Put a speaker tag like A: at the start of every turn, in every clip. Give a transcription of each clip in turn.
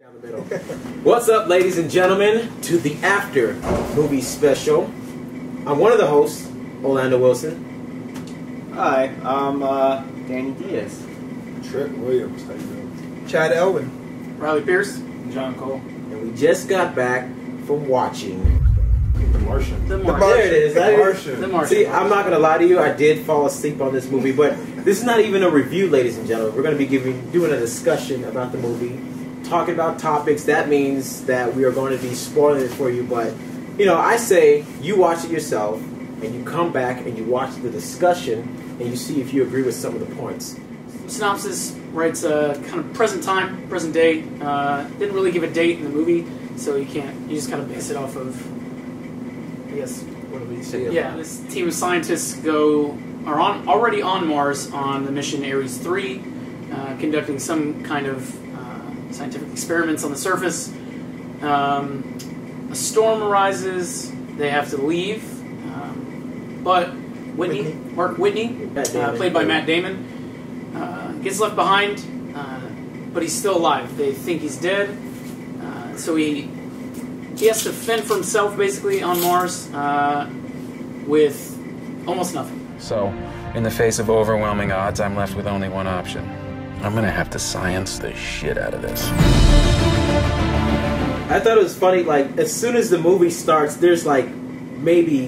A: Down the middle. What's up, ladies and gentlemen, to the After Movie Special. I'm one of the hosts, Orlando Wilson.
B: Hi, I'm Danny Diaz.
C: Trent Williams, how you doing?
D: Chad Elwin.
E: Riley Pierce. John Cole.
A: And we just got back from watching
C: The Martian.
E: The
D: Martian.
A: There it is.
C: The Martian.
E: The Martian.
A: See, I'm not going to lie to you, I did fall asleep on this movie, but this is not even a review, ladies and gentlemen. We're going to be doing a discussion about the movie, talking about topics. That means that we are going to be spoiling it for you, but, you know, I say you watch it yourself, and you come back and you watch the discussion, and you see if you agree with some of the points.
E: Synopsis writes kind of present time, present day. Didn't really give a date in the movie, so you just kind of base it off of, I guess,
D: What do we see?
E: yeah, this team of scientists are already on Mars on the mission Ares 3, conducting some kind of scientific experiments on the surface. A storm arises, they have to leave, but Mark Whitney, played by Matt Damon, gets left behind, but he's still alive. They think he's dead, so he has to fend for himself basically on Mars with almost nothing.
F: So, in the face of overwhelming odds, I'm left with only one option. I'm gonna have to science the shit out of this.
A: I thought it was funny, like, as soon as the movie starts, there's like maybe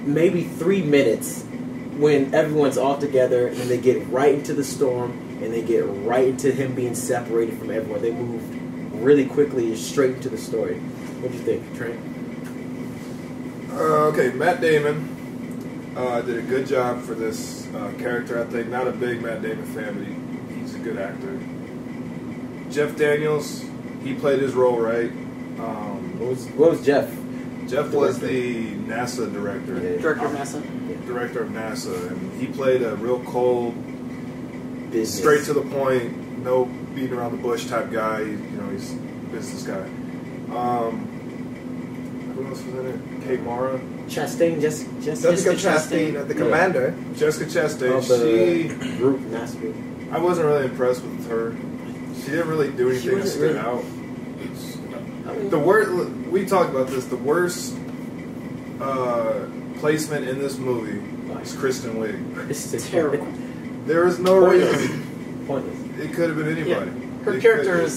A: 3 minutes when everyone's all together and they get right into the storm and they get right into him being separated from everyone. They moved really quickly straight into the story. What do you think, Trent?
C: Okay, Matt Damon did a good job for this character, I think. Not a big Matt Damon fan, but he's a good actor. Jeff Daniels, he played his role right.
A: What was Jeff?
C: Jeff was the NASA director.
A: Yeah.
E: Director of NASA.
C: Director of NASA, and he played a real cold,
A: Business.
C: straight to the point, no beating around the bush type guy. He's a business guy. Who else was in it? Kate Mara.
A: Chastain,
D: Jessica
A: Jessica
D: Chastain, the commander.
C: Jessica Chastain.
A: of the group, NASA group.
C: I wasn't really impressed with her. She didn't really do anything that stood out. The worst, we talked about this, the worst placement in this movie is Kristen Wiig.
A: It's
E: Terrible.
C: There is no reason.
A: Pointless.
C: It could have been anybody.
E: Her
C: It
E: character
C: could-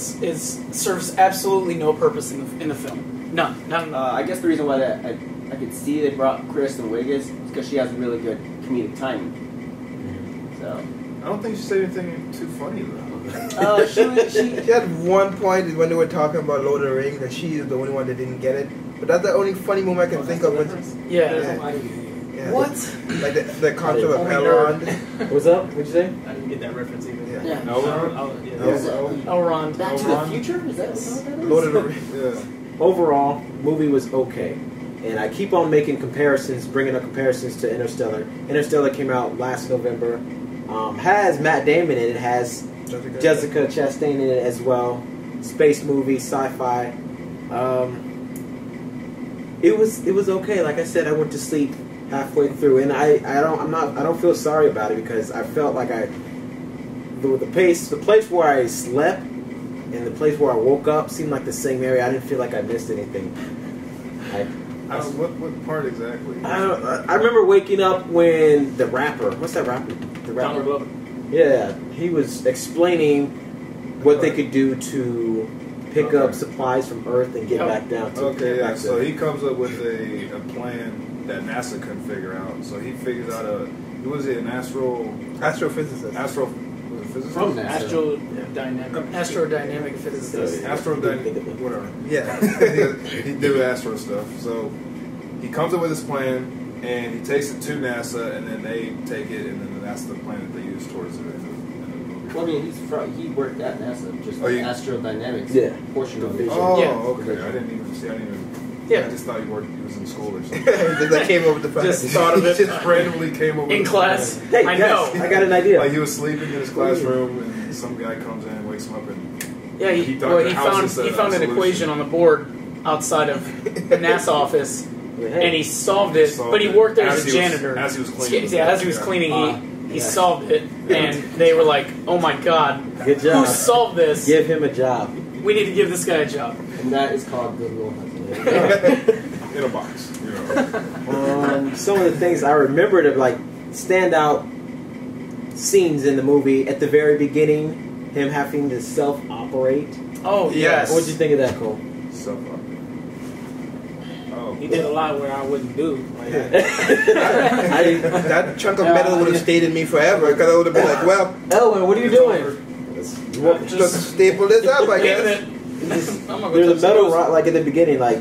E: serves absolutely no purpose in the film. None.
B: I guess the reason why I could see they brought Kristen Wiig is because she has really good comedic timing. So.
C: I don't think she said anything too funny though.
D: She had one point when they were talking about Lord of the Rings that she is the only one that didn't get it. But that's the only funny moment I can think of.
E: Yeah.
D: Yeah.
E: What?
D: Like the concept of
E: Only
D: Elrond.
A: What's up? What'd you say?
G: I didn't get that reference either.
D: Yeah.
C: Elrond?
E: Elrond.
B: Back to the Future? Is that what that is?
D: Lord of the Rings.
C: Yeah.
A: Overall, movie was okay. And I keep on making comparisons, bringing up comparisons to Interstellar. Interstellar came out last November. Has Matt Damon in it. Has Jessica Chastain in it as well. Space movie, sci-fi. It was okay. Like I said, I went to sleep halfway through, and I don't feel sorry about it because I felt like the place where I slept and the place where I woke up seemed like the same area. I didn't feel like I missed anything.
C: What part exactly?
A: I remember waking up when the rapper, what's that rapper? The rapper.
G: Donald Glover.
A: Yeah, he was explaining what they could do to pick up supplies from Earth and get back down to.
C: Okay, yeah. So he comes up with a plan that NASA couldn't figure out. So he figures out who is he? An
D: Astrophysicist.
C: Was it physicist?
G: From NASA.
E: Astrodynamic physicist.
C: Whatever.
D: Yeah.
C: He do astro stuff. So he comes up with his plan, and he takes it to NASA, and then they take it, and then that's the plan that they use towards it.
B: Well, I mean, he worked at NASA, just the astrodynamics portion of it.
C: Oh,
E: Yeah.
C: okay. I didn't even.
E: Yeah.
C: I just thought he was in school or something.
D: That came over the fact.
E: Just thought of it.
C: He just randomly came over
E: In
C: with
E: class.
C: the
A: Hey,
E: I
A: guys,
E: know.
A: I got an idea.
C: Like he was sleeping in his classroom, and some guy comes in, wakes him up, and
E: Yeah, he found an equation on the board outside of the NASA office, and he solved it. But he worked there as a janitor.
C: As he was cleaning.
E: Yeah, as he was cleaning, he solved it, and they were like, "Oh my God,
A: Good job.
E: who solved this?"
A: Give him a job.
E: We need to give this guy a job.
B: And that is called Good Will Hunting.
C: In a box, you know.
A: Some of the things I remember to like standout scenes in the movie at the very beginning, him having to self-operate.
E: Oh, yes.
A: What'd you think of that, Cole?
C: Self-up. Oh,
G: He did a lot where I wouldn't do. Like,
D: That chunk of metal would have stayed in me forever because I would have been like, well,
A: Elwin, what are you doing?
D: just staple this up, I guess.
A: There's a metal rod, like at the beginning, like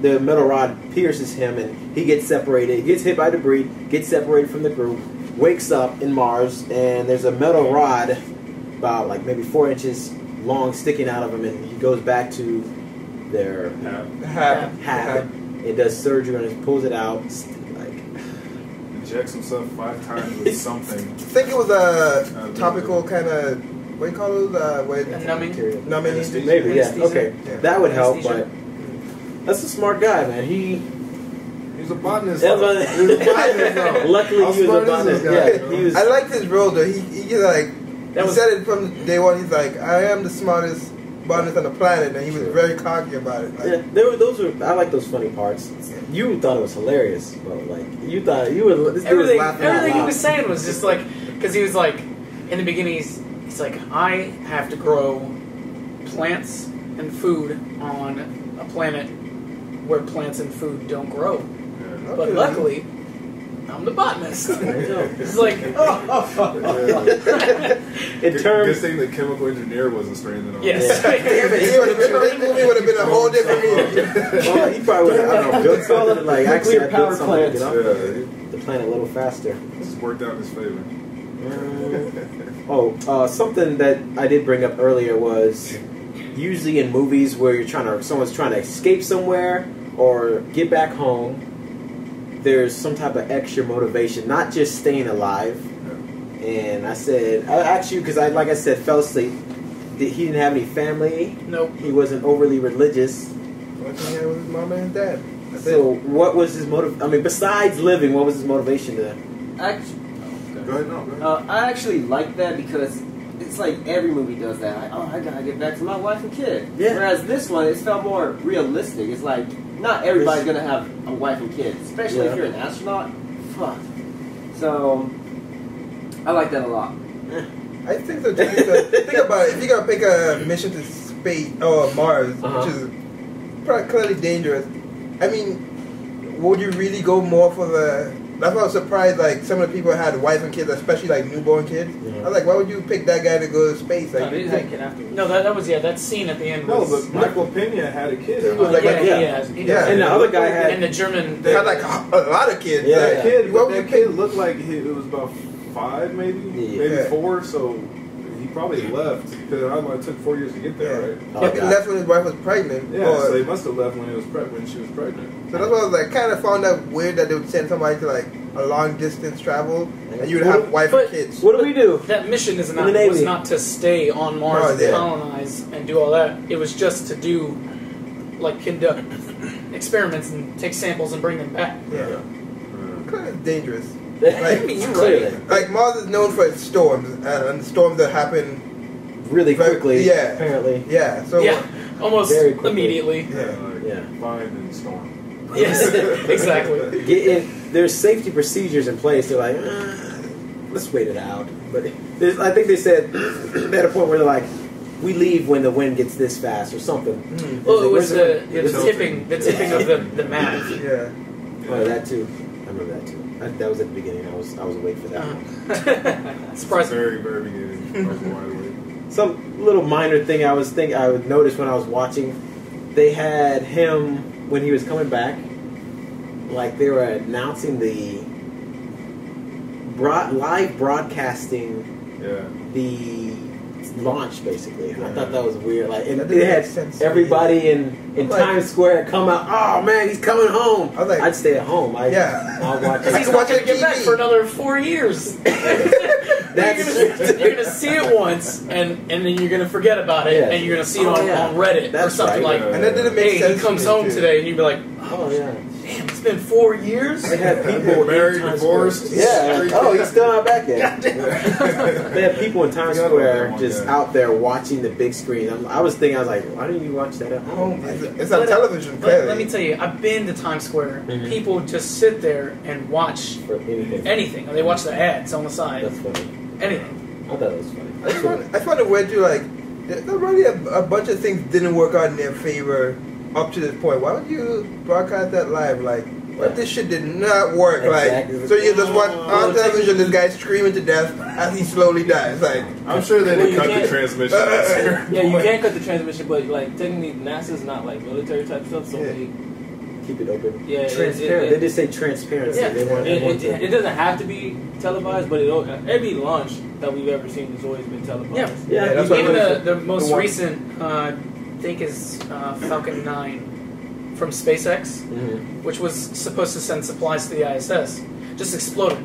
A: the metal rod pierces him and he gets separated. He gets hit by debris, gets separated from the group, wakes up in Mars, and there's a metal rod about like maybe 4 inches long sticking out of him, and he goes back to their hab. It does surgery and it pulls it out. Like
C: injects himself 5 times with something.
D: I think it was a topical kind of, what do you call those?
E: Numbing.
D: Numbing.
A: maybe, yeah,
E: Anesthesia.
A: okay,
D: Yeah.
A: that would help.
E: Anesthesia.
A: But that's a smart guy, man.
C: He's a botanist.
A: Luckily, he was a botanist. Yeah, he was.
D: I liked his role though. He like
E: That
D: he
E: was-
D: said it from day one. He's like, I am the smartest botanist on the planet, and he was very cocky about it. Like,
A: Yeah, those were. I like those funny parts. You thought it was hilarious, but like you thought you would. This dude was
E: Everything,
A: laughing out
E: everything he
A: loud.
E: was saying was just like, because he was like, in the beginning, he's like, I have to grow plants and food on a planet where plants and food don't grow. But luckily, I'm the botanist. It's like,
A: In
C: Good
A: terms,
C: thing the chemical engineer wasn't stranded on.
E: yes.
D: this movie would have been a whole different movie.
A: well, he probably would have, I don't know, built something like actually
B: Nuclear
A: I built
B: power
A: something to get
B: plants.
A: off the planet a little faster.
C: This worked out in his favor.
A: Something that I did bring up earlier was usually in movies where someone's trying to escape somewhere or get back home, there's some type of extra motivation, not just staying alive. And I asked you because like I said, fell asleep. He didn't have any family.
E: Nope.
A: He wasn't overly religious.
D: One thing he had was his mom and his dad. That's
A: So what was his motive? I mean, besides living, what was his motivation to?
B: Actually,
C: Go ahead, no. Go ahead.
B: I actually like that because it's like every movie does that. Like, I gotta get back to my wife and kid.
A: Yeah.
B: Whereas this one, it felt more realistic. It's like not everybody's gonna have a wife and kids, especially if you're an astronaut. Fuck. So I like that a lot.
D: I think so too. Because think about it. If you're gonna make a mission to space or Mars, which is probably clearly dangerous, I mean, would you really go more for the? That's why I was surprised. Like some of the people had wife and kids, especially like newborn kids.
A: Yeah.
D: I was like, why would you pick that guy to go to space?
G: no,
D: Like,
G: they just had a kid afterwards.
E: No, that was that scene at the end
C: No,
E: was.
C: but Michael Pena had a kid.
D: He was like,
E: yeah,
A: yeah.
E: he
D: Yeah.
E: does.
A: And the other guy had.
E: And the German.
D: they had like a lot of kids.
A: Yeah.
D: Like,
C: That kid,
D: what
C: but
D: would you
C: that
D: pick?
C: kid looked like it was about 5, maybe
A: Yeah.
C: 4. So he probably left because it took 4 years to get there,
D: Yeah.
C: right?
A: Oh,
D: He
A: God.
D: left when his wife was pregnant.
C: Yeah,
D: or-
C: so he must have left when she was pregnant.
D: So that's why I was like, kind of found that weird that they would send somebody to like a long distance travel, and you would have wife and
E: But-
D: kids.
A: What do we do?
E: That mission is
A: In the
E: was
A: Navy.
E: not to stay on Mars
D: Oh,
E: and
D: yeah.
E: colonize and do all that. It was just to do, like, conduct experiments and take samples and bring them back.
D: Yeah, kind of dangerous.
A: I
E: mean, you're
A: clearly,
D: Like Mars is known for its storms, and storms that happen.
A: really quickly.
D: Yeah.
A: Apparently.
D: Yeah, so
E: Yeah, almost
A: Very quickly.
E: immediately.
D: Yeah.
A: Yeah.
C: Find and storm.
E: Yes, exactly.
A: There's safety procedures in place. They're like, let's wait it out. But I think they said at a point where they're like, we leave when the wind gets this fast or something.
E: Well, it was the
C: It's
E: tipping of the map.
D: yeah.
A: Oh, that too. I remember that too. That was at the beginning. I was awake for that one.
E: Surprise!
C: Very, very beginning. I was wide awake.
A: Some little minor thing I would notice when I was watching, they had him when he was coming back, like they were announcing the live broadcasting
C: Yeah.
A: the launch basically. I thought that was weird. Like, and
D: That
A: they
D: didn't
A: had
D: make sense.
A: everybody in
D: Like-
A: Times Square come out. Oh man, he's coming home.
D: I was like-
A: I'd stay at home.
D: Yeah.
A: I'll watch
D: I
A: it.
E: He's
D: can
E: not
D: watch
E: going
D: it
E: to get
D: on
E: back
D: TV.
E: for another 4 years. You're gonna see it once, and then you're gonna forget about it,
A: Yeah.
E: and you're gonna see it
A: Oh,
E: on,
A: yeah.
E: on Reddit or
A: That's
E: something
A: right.
E: like,
D: And that didn't make
E: "Hey,
D: sense.
E: he comes
D: to me,
E: home
D: too.
E: today," and you'd be like, "Oh,
A: Oh yeah.
E: Damn, it's been 4 years.
A: They had people
C: married,
A: in Times
C: divorced.
A: Square. Yeah. Oh, he's still not back yet. They had people in Times Square just out there watching the big screen. I was like, why didn't you watch that at home?
D: It's on television.
E: Let me tell you, I've been to Times Square. People just sit there and watch
A: For anything.
E: They watch the ads on the side.
A: That's funny.
E: Anything.
A: I thought it was funny.
D: I find it weird too. Like, there's already a bunch of things didn't work out in their favor up to this point. Why would you broadcast that live? Like, what this shit did not work.
A: Exactly.
D: Like, so you just watch on television this guy screaming to death as he slowly dies. Like,
C: I'm sure they didn't cut the transmission.
H: Yeah, you can't cut the transmission, but like technically NASA's not like military type stuff, so they
A: keep it open.
H: Yeah,
A: transparent. They just say transparency.
H: Yeah,
A: They want
H: it doesn't have to be televised, but every launch that we've ever seen has always been televised.
E: Yeah.
D: that's
E: Even
D: what
E: the most recent, I think, is Falcon 9 from SpaceX, which was supposed to send supplies to the ISS, just exploded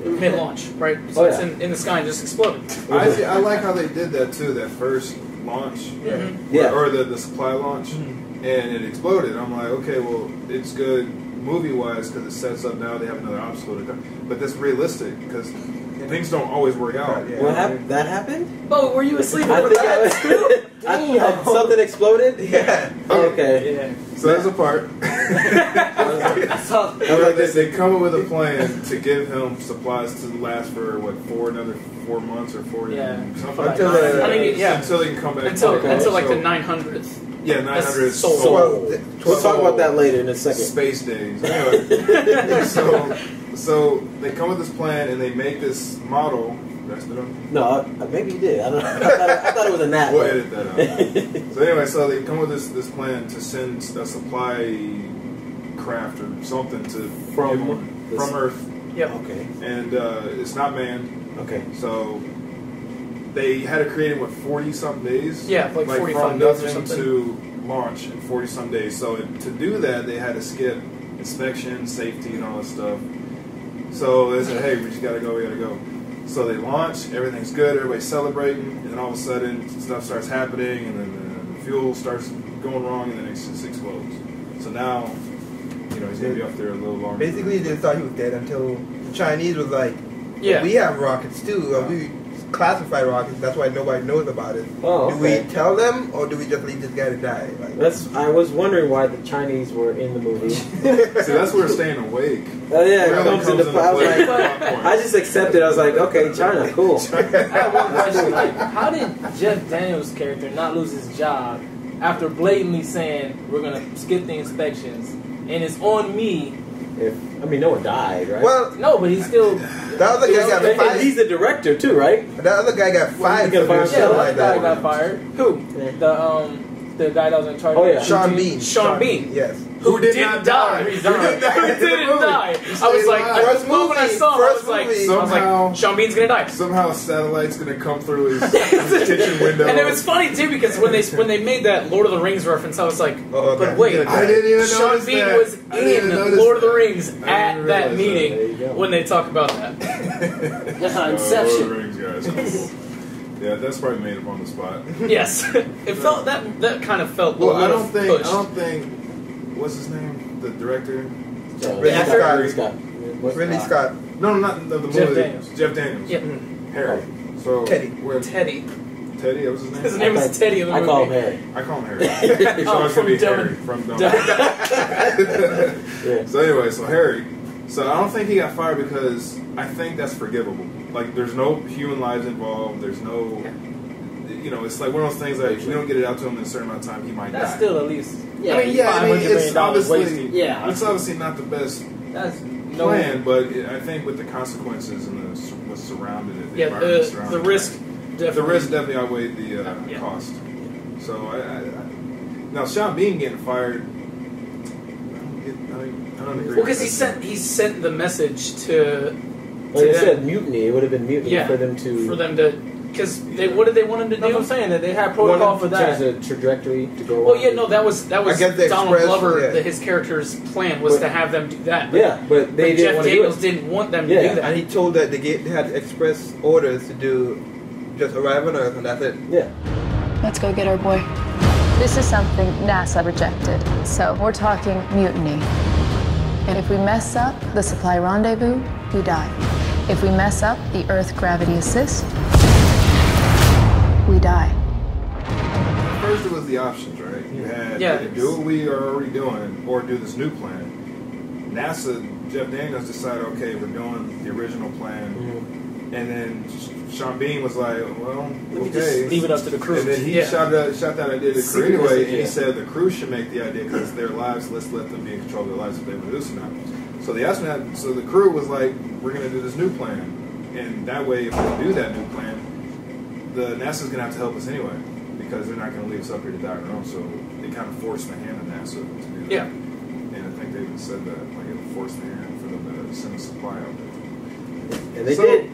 E: mid-launch. Right, so it's in the sky and just exploded.
C: I like how they did that too. That first launch, or the supply launch. And it exploded. I'm like, okay, well, it's good movie-wise because it sets up now they have another obstacle to come. But that's realistic because things don't always work out.
A: What happened? That happened?
E: Oh, were you asleep
A: I
E: over
A: think
E: that?
A: something exploded?
D: yeah.
A: Okay.
H: Yeah.
C: So that's a part. They come up with a plan to give him supplies to last for another 4 months or 4 years. Something like
D: Until
C: that.
E: Until
C: they can come back.
E: until like the 900th.
C: Yeah, 900 is
E: sold.
A: We'll talk about that later in a second.
C: Space days. Anyway, so they come with this plan and they make this model.
A: No, maybe you did. I don't know. I thought it was a nap.
C: We'll edit that out. So anyway, so they come with this plan to send a supply craft or something from Earth.
E: Yeah.
A: Okay.
C: And it's not manned.
A: Okay.
C: So they had to create it in 40-something days.
E: Yeah, like 45
C: from
E: days or
C: nothing
E: something.
C: to launch in 40-some days. So to do that, they had to skip inspection, safety, and all that stuff. So they said, "Hey, we gotta go." So they launch, everything's good, everybody's celebrating, and then all of a sudden stuff starts happening, and then the fuel starts going wrong, and then it just explodes. So now, he's gonna be up there a little longer.
D: Basically, they thought he was dead until the Chinese was like,
E: Yeah.
D: we have rockets too. We classify rockets. That's why nobody knows about it.
A: Oh,
D: Do
A: okay.
D: we tell them, or do we just leave this guy to die? Like,
A: I was wondering why the Chinese were in the movie.
C: See, that's where staying awake.
A: Oh yeah,
C: Really
A: it comes into play. I was like, I just accepted. I was like, okay, China, cool.
H: I have one question. Like, how did Jeff Daniels' character not lose his job after blatantly saying we're gonna skip the inspections and it's on me?
A: No one died, right?
D: well,
H: No, but he's still.
D: the other guy got
A: and
D: fired.
A: he's the director too, right?
D: The other guy got fired.
A: he got
D: for
A: fired?
D: shit
H: Yeah, the
D: like
H: other guy
D: that.
H: got fired.
E: Who?
H: The guy that was in charge.
A: Oh,
H: of
A: yeah.
D: Sean Bean.
E: Sean Bean.
D: Yes.
E: Who didn't
C: not
E: die?
C: die.
E: Who didn't die? I was like,
D: First
E: the moment I
D: movie,
E: saw him, I
D: first
E: was like,
D: movie.
C: Somehow-
E: Sean Bean's gonna die.
C: Somehow a satellite's gonna come through his kitchen window.
E: And it was funny too because when they made that Lord of the Rings reference, I was like,
D: Oh, okay.
E: but wait,
C: I didn't even
E: Sean
C: notice
E: Bean
C: that.
E: was
C: I didn't
E: in
C: notice
E: Lord of the
C: that.
E: Rings
C: I didn't
E: at that
C: realize that.
E: meeting
A: There you go.
E: when they talk about that.
H: Yeah,
C: Lord
H: Inception.
C: of the Rings, guys. Yeah, that's probably made up on the spot.
E: Yes, it felt that kind of felt.
C: Well,
E: a little
C: I don't think. What's his name? The director?
D: Ridley
A: Scott.
D: Ridley Scott.
C: No, not the movie.
H: Jeff Daniels.
C: Jeff Daniels.
E: Yeah,
C: Harry. So
D: Teddy.
E: Teddy.
C: Teddy. That was his name.
E: His name was Teddy in the
A: I
E: movie.
A: call him Harry.
C: I call him Harry. So
E: Oh,
C: it's
E: from
C: gonna be
E: Dumb
C: Harry
E: and-
C: from Dumb.
A: Yeah.
C: So anyway, so Harry. So I don't think he got fired because I think that's forgivable. Like, there's no human lives involved. There's no, it's like one of those things that if we don't get it out to him in a certain amount of time, he might
H: That's
C: die.
H: still at least.
B: Yeah,
C: it's
H: $500
C: obviously
H: wasted.
B: Yeah.
C: it's obviously not the best
H: That's no.
C: plan, but I think with the consequences and what's surrounded it, the
E: Yeah,
C: environment
E: the
C: surrounding
E: risk
C: it,
E: definitely.
C: the risk definitely outweighed the
E: Yeah.
C: cost. So now Sean Bean getting fired. I don't agree.
E: Well, because he sent the message to.
A: Well, they
E: them.
A: said mutiny. It would have been mutiny
E: Yeah,
A: for them to.
E: because what did they want him to
H: That's what
E: do?
H: I'm saying, that they had protocol for that.
A: Change the trajectory to go.
E: Well,
A: on.
E: yeah, no, that was
D: I guess they
E: Donald
D: expressed-
E: Glover.
D: yeah.
E: His character's plan was
A: But-
E: to have them do that.
A: Yeah, but they
E: But
A: didn't
E: Jeff
A: want to do
E: Daniels
A: it.
E: didn't want them to
A: Yeah,
E: do
D: And
E: that.
D: he told that they had express orders to do just arrive on Earth, and that's it.
A: Yeah.
I: Let's go get our boy. This is something NASA rejected. So we're talking mutiny. And if we mess up the supply rendezvous, we die. If we mess up the Earth gravity assist, we die.
C: First, it was the options, right? You had either do what we are already doing or do this new plan. NASA, Jeff Daniels decided, okay, we're doing the original plan. And then Sean Bean was like, well, okay.
H: Just leave it up to the crew.
C: And then he shot that idea to the crew anyway, and he said the crew should make the idea because it's their lives, let's let them be in control of their lives if they want to do this or not. So the astronaut, so the crew was like, we're going to do this new plan. And that way, if we do that new plan, the NASA's going to have to help us anyway because they're not going to leave us up here to die on our own. So they kind of forced the hand of NASA to do that.
E: Yeah.
C: And I think they even said that, like it forced the hand for them to send a supply out there.
A: And they did.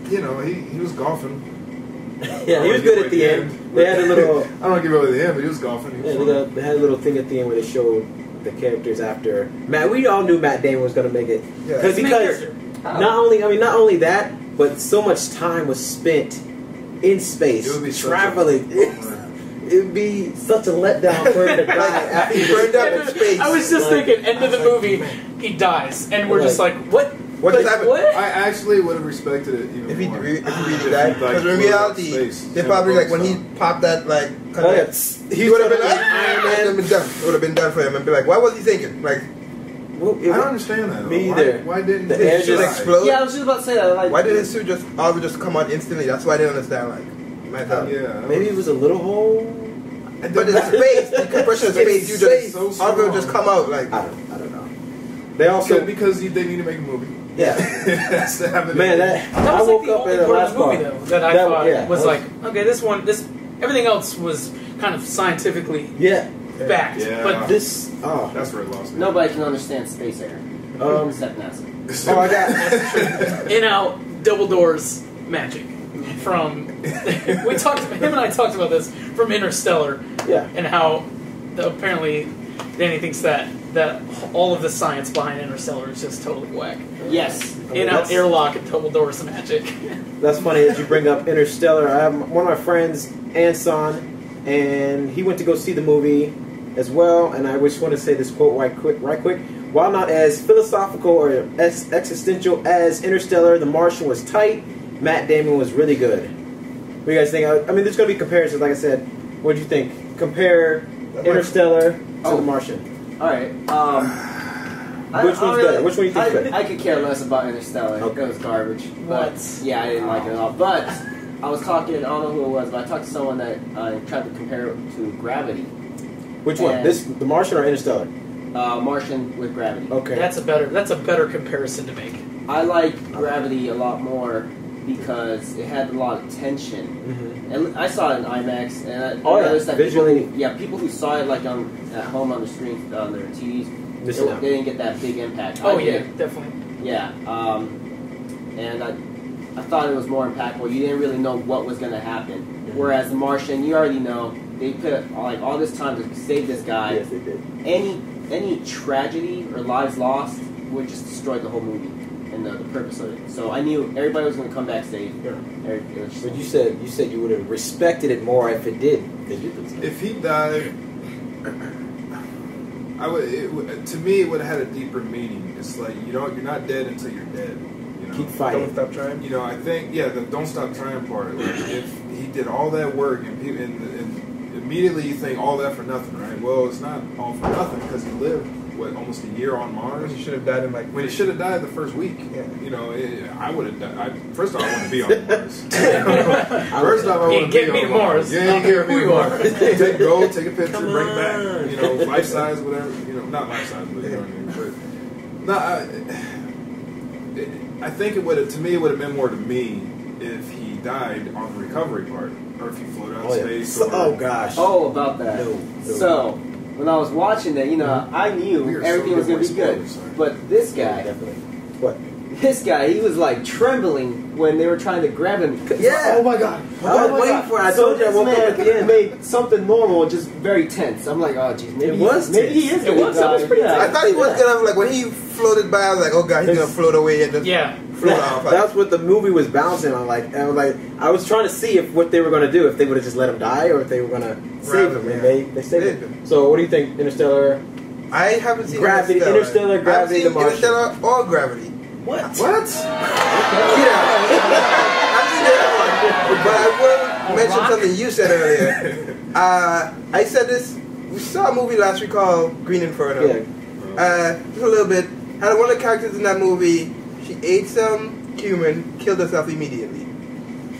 C: You know, he was golfing.
A: Yeah, he was good at the end. They had a little.
C: I don't give away the end, but he was golfing. He was
A: they had a little thing at the end where they showed the characters after Matt. We all knew Matt Damon was going to make it because not only that, but so much time was spent in space traveling. It would be such a letdown for him to die after he burned up in space.
E: I was just thinking, end of the movie, he dies, and we're just like, what?
D: What just happened?
E: What?
C: I actually would have respected it even
D: if he
C: more.
D: If he really died. Because in reality, they probably like when he popped that like, he would have been like, Iron Man. It would have been done for him and be like, what was he thinking? Like,
C: well, I don't understand that.
A: Me either.
C: Why didn't
A: the air
D: just explode?
B: Yeah, I was just about to say that. Like,
D: why did his suit just come out instantly? That's why I didn't understand. Like,
A: maybe it was a little hole.
D: But in space, the compression of space, you just all of it just come out like.
A: I don't know. They also
C: because they need to make a movie.
A: Yeah, man,
E: that was like the only part of the movie though that I thought was like, okay, this everything else was kind of scientifically backed, but
C: this that's where it lost me.
B: Nobody can understand space air except NASA.
A: I got
E: in out double doors magic from him and I talked about this from Interstellar, and how apparently Danny thinks that all of the science behind Interstellar is just totally whack.
B: Yes.
E: In-out airlock and double doors magic.
A: That's funny that you bring up Interstellar. I have one of my friends, Anson, and he went to go see the movie as well, and I just want to say this quote right quick. While not as philosophical or as existential as Interstellar, The Martian was tight. Matt Damon was really good. What do you guys think? I mean, there's going to be comparisons, like I said. What do you think? Compare Interstellar to The Martian.
B: Alright,
A: which one's better? Which one do you think is better?
B: I could care less about Interstellar. Okay. It was garbage. But, yeah, I didn't like it at all. But, I was talking, I don't know who it was, but I talked to someone that tried to compare it to Gravity.
A: Which one? The Martian or Interstellar?
B: Martian with Gravity.
A: Okay.
E: That's a better comparison to make.
B: I like Gravity a lot more because it had a lot of tension. And I saw it in IMAX, and I noticed that
A: visually,
B: people who saw it like at home on the screen on their TVs, they didn't get that big impact.
E: Oh yeah, definitely.
B: Yeah, and I thought it was more impactful. You didn't really know what was going to happen. Whereas The Martian, you already know they put like all this time to save this guy.
A: Yes, they did.
B: Any tragedy or lives lost would just destroy the whole movie and the purpose of it. So I knew everybody was going to come back safe.
A: Yeah. But you said you would have respected it more if it did.
C: If he died, to me it would have had a deeper meaning. It's like you're not dead until you're dead. You know?
A: Keep fighting.
D: Don't stop trying.
C: You know, I think the don't stop trying part. Like, if he did all that work and immediately you think all that for nothing, right? Well, it's not all for nothing because he lived almost a year on Mars.
D: He should have died
C: when he should have died the first week. Yeah. You know, I would have died. First off, I want to be on Mars. First off, I want to be on Mars. Yeah, you get me Mars. Take a picture, bring it back. You know, life size, whatever. You know, not life size, but you know what I mean. But no, I think it would have. To me, it would have been more to me if he died on the recovery part, or if he floated out of space.
A: Oh gosh.
B: Oh, about that. No. So. When I was watching that, I knew everything was going to be good. But this guy,
A: what?
B: this guy, he was like trembling when they were trying to grab him.
A: Yeah.
B: Oh my god.
A: I was waiting for it. I told you I woke up at the end.
B: Made something normal just very tense. I'm like, oh jeez, maybe maybe he is.
E: It was. That was pretty
B: yeah.
D: I thought he was gonna, like, when he floated by, I was like, oh god, he's gonna float away and just float off.
A: That's what the movie was bouncing on. Like, I was trying to see if what they were going to do, if they would have just let him die, or if they were going to save him. And they saved him. So, what do you think, Interstellar?
D: I haven't seen
A: Gravity, Interstellar, Gravity, The Martian.
D: Interstellar or Gravity.
A: What?
C: What?
D: Get out. I've seen the other one, but I will mention something you said earlier. I said this. We saw a movie last week called Green Inferno.
A: Yeah.
D: Just a little bit. Had one of the characters in that movie. She ate some cumin, killed herself immediately.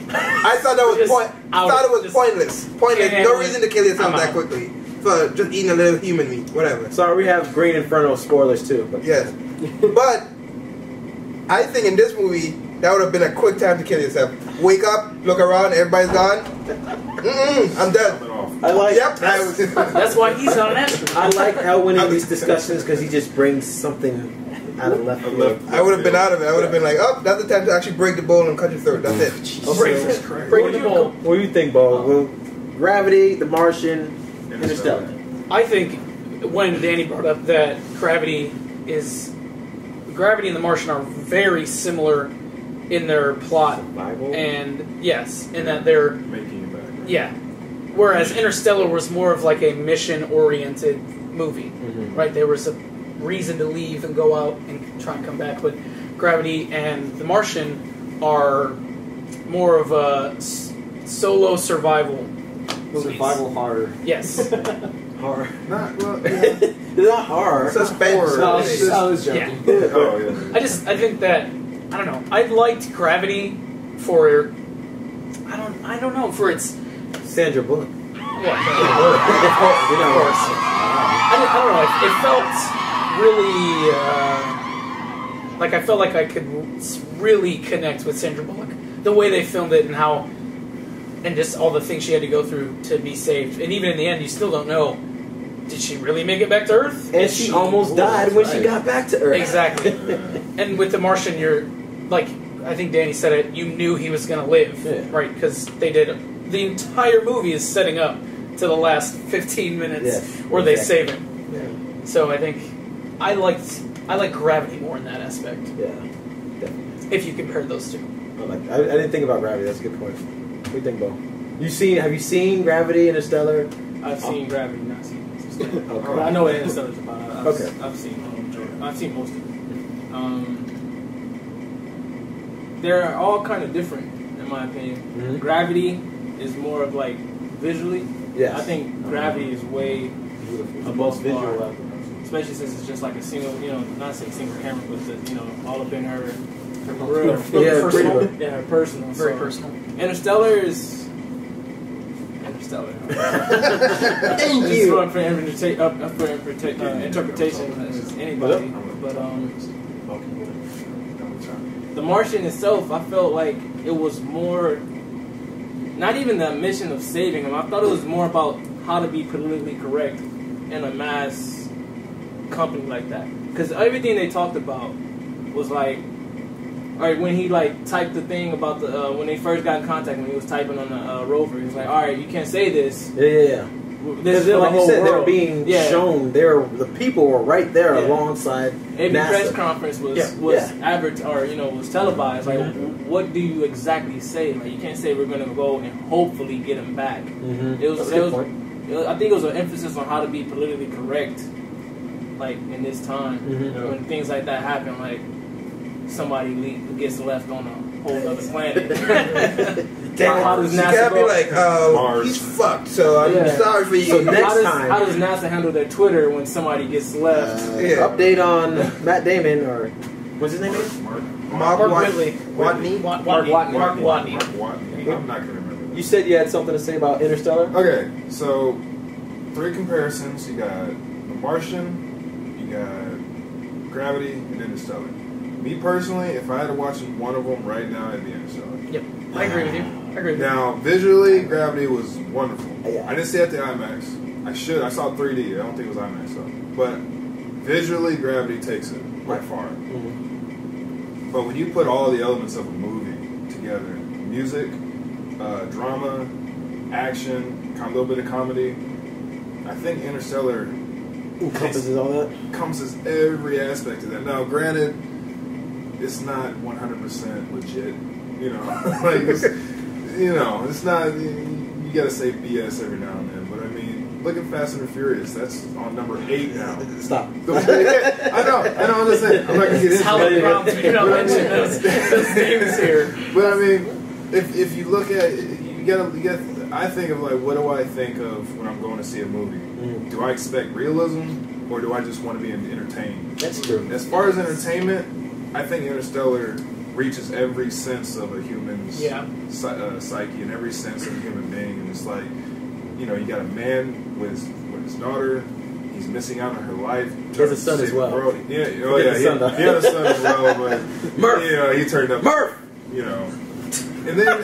D: I thought that was pointless. Pointless. No reason to kill yourself that quickly for just eating a little human meat. Whatever.
A: Sorry, we have Green Inferno spoilers too. But
D: yes, but I think in this movie that would have been a quick time to kill yourself. Wake up, look around, everybody's gone. I'm dead.
A: I like.
D: Yep.
E: That's why he's not an astronaut.
A: I like Elwin in these discussions because he just brings something out of left field.
D: I would have been out of it. I would have been like, oh, that's the time to actually break the bowl and cut your throat. That's it.
A: Break the bowl. What do you think, Bo? Well, Gravity, The Martian, Interstellar.
E: I think when Danny brought up that Gravity and The Martian are very similar in their plot,
A: Survival?
E: and yes, in that they're
C: Making it better.
E: yeah. Whereas Interstellar was more of like a mission-oriented movie, right? There was a reason to leave and go out and try and come back, but Gravity and The Martian are more of a solo survival movies.
B: Survival horror.
E: Yes.
A: Horror.
C: Not, well,
A: It's not horror.
D: Suspense.
B: No, I was joking.
E: Yeah.
C: oh, yeah.
E: I think that I don't know. I liked Gravity for I don't know for its
A: Sandra Bullock.
E: what.
A: You know.
E: Of course. I don't know. It felt really like I felt like I could really connect with Sandra Bullock. The way they filmed it and how, and just all the things she had to go through to be saved. And even in the end, you still don't know. Did she really make it back to Earth?
A: And she almost died when she got back to Earth.
E: Exactly. And with The Martian, you're like, I think Danny said it. You knew he was going to live, right? Because they did. The entire movie is setting up to the last 15 minutes where they save him.
A: Yeah.
E: So I think I liked Gravity more in that aspect.
A: Yeah. Definitely.
E: If you compare those two.
A: I didn't think about Gravity. That's a good point. What do you think, Bo? Have you seen Gravity, Interstellar?
H: I've seen Gravity, not seen Interstellar.
A: Okay.
H: But I know what Interstellar's about. I've seen most of it. They're all kind of different, in my opinion. Gravity is more of like visually.
A: Yes.
H: I think Gravity is way
A: most visual.
H: especially since it's just like a single, not say single camera, but all up in her real,
E: personal.
H: Yeah, her personal.
E: Very personal.
H: Interstellar is Interstellar.
B: Thank
H: It's
B: you.
H: up for interpretation as anybody. But The Martian itself, I felt like it was more, not even the mission of saving him. I thought it was more about how to be politically correct in a mass company like that. Because everything they talked about was like, all right, when he like typed the thing about the when they first got in contact, when he was typing on the rover, he was like, all right, you can't say this.
A: Yeah.
H: This is the
A: like
H: whole
A: you said,
H: world.
A: they're being shown. The people were right there alongside
H: Every
A: NASA.
H: press conference was was televised. Like, what do you exactly say? Like, you can't say we're going to go and hopefully get him back. It was I think it was an emphasis on how to be politically correct, like in this time when things like that happen. Like somebody gets left on a whole other planet. How does NASA
D: can't be
H: go?
D: like, he's fucked, so I'm sorry for you.
A: So next time,
H: how does NASA handle their Twitter when somebody gets left?
A: Update on Matt Damon, or what's his name?
D: Mark
E: Whitley.
D: Watney.
E: Mark Watney.
C: I'm not gonna remember.
A: You said you had something to say about Interstellar?
C: Okay, so 3 comparisons. You got The Martian, you got Gravity, and Interstellar. Me personally, if I had to watch one of them right now, it'd be Interstellar.
E: Yep, I agree with you.
C: Now, visually, Gravity was wonderful.
A: Yeah.
C: I didn't see it at the IMAX. I saw 3D. I don't think it was IMAX though. But visually, Gravity takes it by far. But when you put all the elements of a movie together, music, drama, action, a little bit of comedy, I think Interstellar
A: encompasses all that.
C: Encompasses every aspect of that. Now, granted, it's not 100% legit. You know, like it's not. You gotta say BS every now and then. But I mean, look at Fast and the Furious. That's on number 8 now.
A: Stop.
C: I know. I'm just saying. I'm not gonna get into
E: Grounds, we do not mention those names here.
C: But I mean, if you look at you gotta. I think of like, what do I think of when I'm going to see a movie? Do I expect realism, or do I just want to be entertained?
A: That's true.
C: As far as entertainment, I think Interstellar reaches every sense of a human's psyche and every sense of a human being. And it's like, you got a man with his daughter. He's missing out on her life.
A: He has a son as well.
C: Yeah, he had a son as well, but
A: Murph.
C: He turned up.
A: Murph.
C: And then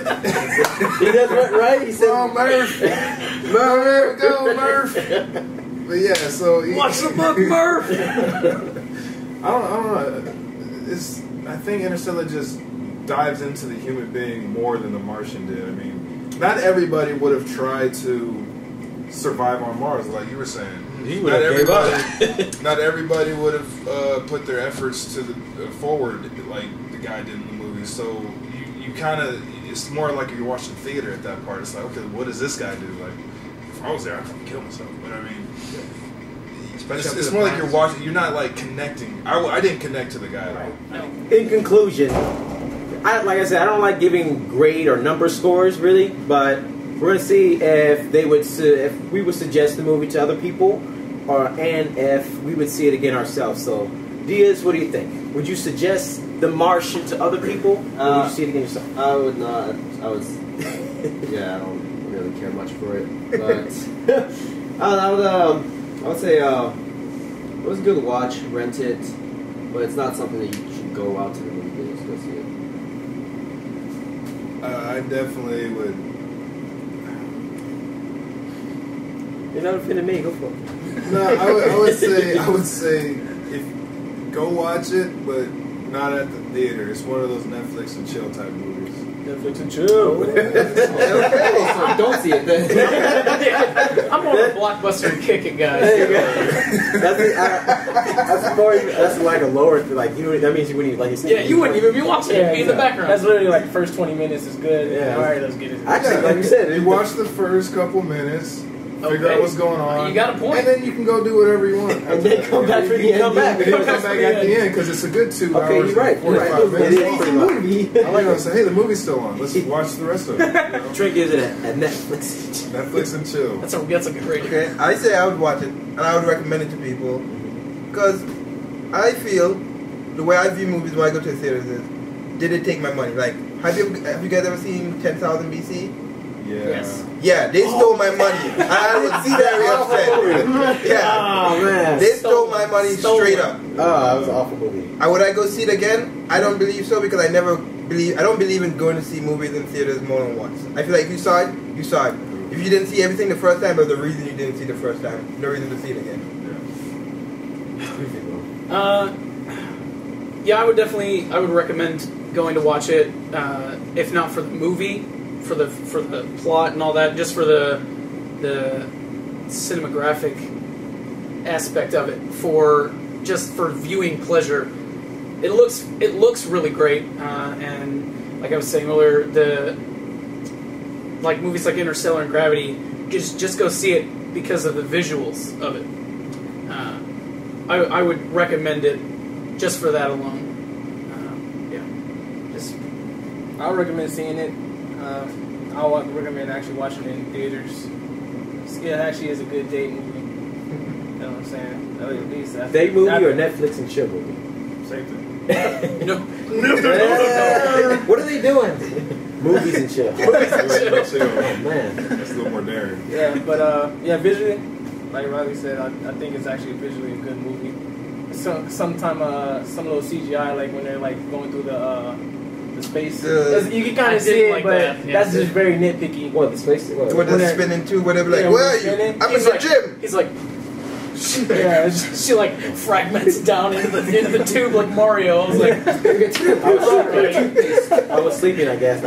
A: he does what, right? He said,
C: "Oh, Murph, Murph, go, Murph." But yeah, so
E: watch the book, Murph.
C: I don't know. I think Interstellar just dives into the human being more than The Martian did. I mean, not everybody would have tried to survive on Mars, like you were saying. Not everybody would have put their efforts to forward like the guy did in the movie. So you kind of, it's more like you're watching theater at that part. It's like, okay, what does this guy do? Like, if I was there, I'd fucking kill myself. But I mean, it's more like you're watching. You're not like connecting. I didn't connect to the guy at all.
A: In conclusion, like I said, I don't like giving grade or number scores really, but we're gonna see if we would suggest the movie to other people, and if we would see it again ourselves. So, Diaz, what do you think? Would you suggest The Martian to other people, or would you see it again yourself?
B: I would not. I don't really care much for it, but I would say it was a good watch. Rent it, but it's not something that you should go out to the movies to go see it.
C: I definitely would.
A: You're not offending me. Go for it.
C: No, I would say if go watch it, but not at the theater. It's one of those Netflix and chill type movies.
H: Netflix and chill.
B: So don't see it then.
E: I'm more of a blockbuster and kick it, guys.
A: There you go. That's like a lower, like that means you wouldn't even, like you said.
E: Yeah, you wouldn't even be watching it. It'd be in the background.
H: That's literally like the first 20 minutes is good.
A: Yeah.
H: All right, let's get it.
A: Actually, like you said,
C: you watch the first couple minutes. Figure out what's going on.
E: You got a point.
C: And then you can go do whatever you want.
A: And then come back for the end.
C: Come back at the end because it's a good 2 hours.
A: Okay, you're right.
C: 45 minutes.
A: It is pretty much.
C: I like to say, hey, the movie's still on. Let's watch the rest of it.
A: Trey gives it a Netflix.
C: Netflix and chill.
E: That's a good rating.
D: Okay, I say I would watch it, and I would recommend it to people, because I feel the way I view movies when I go to the theaters is, did it take my money? Like, have you guys ever seen 10,000 BC?
C: Yeah.
E: Yes.
D: Yeah, they stole my money. And I was very upset. Yeah.
A: Oh man.
D: They stole my money straight up.
A: Oh, that was an awful movie.
D: Would I go see it again? I don't believe so, because I don't believe in going to see movies in theaters more than once. I feel like if you saw it, you saw it. If you didn't see everything the first time, there's a reason you didn't see the first time. No reason to see it again.
E: Yeah, I would recommend going to watch it, if not for the movie, for the plot and all that, just for the cinematographic aspect of it, for viewing pleasure. It looks really great, and like I was saying earlier, like movies like Interstellar and Gravity, just go see it because of the visuals of it. I would recommend it just for that alone.
H: I would recommend seeing it. I would recommend actually watching it in theaters. It actually is a good date movie. You know what I'm saying? At least
A: Date movie or Netflix and chill movie?
H: Same thing.
E: No.
A: What are they doing? Movies and chill.
C: Chill.
A: Oh man,
C: That's a little more daring.
H: Yeah, but visually, like Riley said, I think it's actually visually a good movie. Some of those CGI, like when they're like going through the space, you can kind of see it, but that's just very nitpicky.
A: What, the space?
D: What they're spinning to, whatever. Like, where are you? I'm in the gym.
E: He's like, Yeah, she like fragments down into the tube like Mario. I was like,
A: I was sleeping, I guess.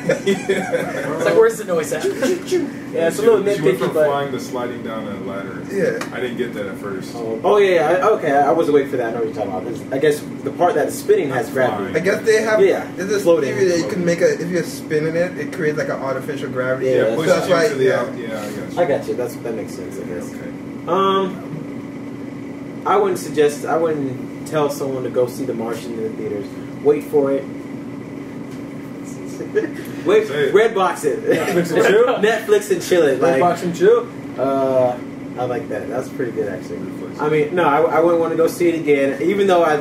E: it's like, where's the noise at?
G: Yeah, it's a little
C: She went
G: nitpicky,
C: from
G: but
C: flying to sliding down a ladder.
D: Yeah.
C: I didn't get that at first.
A: Oh yeah, okay. I was awake for that. I know what you're talking about. I guess the part that's spinning has gravity.
D: I guess they have.
A: Yeah,
D: There's this
A: floating.
D: theory that you can make if you're spinning it, it creates like an artificial gravity.
A: Yeah,
C: Yeah,
A: so
C: push
D: that's
C: you
D: why.
C: to the
D: Yeah.
C: out. Yeah, I got you.
A: I got you. That makes sense. I guess.
C: Okay.
A: I wouldn't tell someone to go see The Martian in the theaters. Wait for it. Wait,
C: Say it.
A: Redbox it.
G: Netflix and chill.
A: Netflix and chill it. Like,
G: Box and chill.
A: I like that. That's pretty good, actually. I mean, no, I wouldn't want to go see it again. Even though I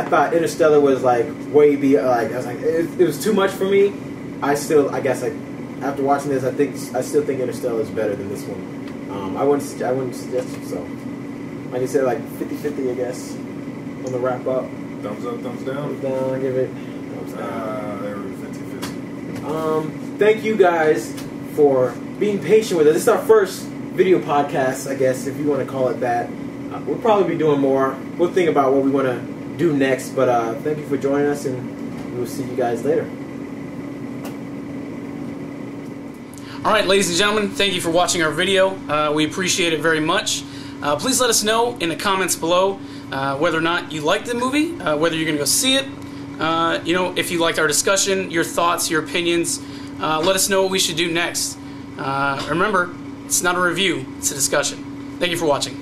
A: thought Interstellar was like way beyond. Like I was like, it was too much for me. I guess like after watching this, I still think Interstellar is better than this one. I wouldn't suggest it. So, like I said, like 50-50, I guess, on the wrap up.
C: Thumbs up, thumbs down.
A: Thumbs down. I give it thumbs down.
C: They were 50-50.
A: Thank you guys for being patient with us. This is our first video podcast, I guess, if you want to call it that. We'll probably be doing more. We'll think about what we want to do next. But thank you for joining us, and we'll see you guys later.
E: All right, ladies and gentlemen, thank you for watching our video. We appreciate it very much. Please let us know in the comments below whether or not you liked the movie, whether you're going to go see it. If you liked our discussion, your thoughts, your opinions. Let us know what we should do next. Remember, it's not a review, it's a discussion. Thank you for watching.